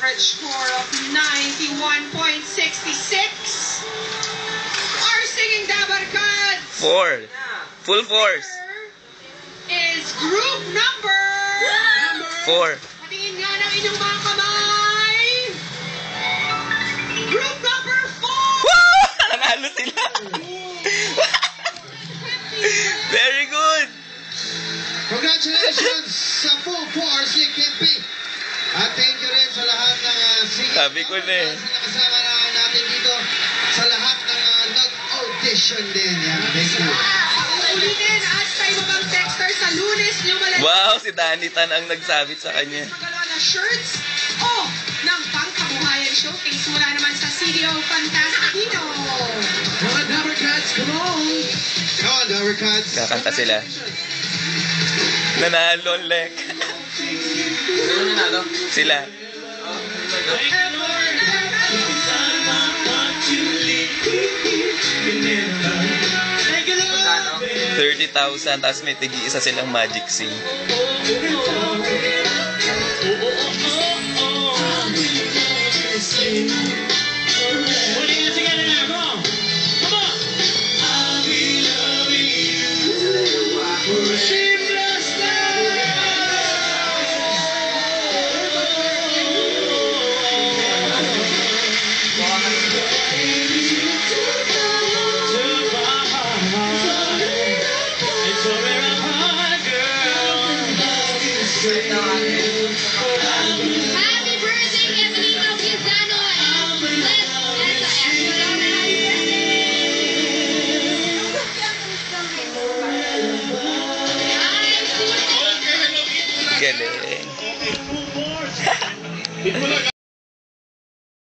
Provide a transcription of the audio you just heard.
average score of 91.66. Our singing Dabarkads 4. Full force. is group number 4. patingin nga ng inyong mga kamay. Group number 4. Woo! Nanalo sila. Very good. Congratulations sa full force ni Kimpi. At thank you rin sa lahat ng singing. Sabi ko na eh. Sa nakasama na natin dito sa lahat ng nag-audition din. Yan. Thank you. Ulitin at sa iba pang texter sa Lunes nyo malalaman. Wow, si Danny Tan ang nagsabit sa kanya. Magalaw na shirts o ng pangkabuhayan showcase mula naman sa CDO Fantastico. Come on, Dabarkads, come on! Come on, Dabarkads. Kakanta sila. Nanalo, Lek. Sila. $30,000 tapos may tigi-isa silang Magic Sing.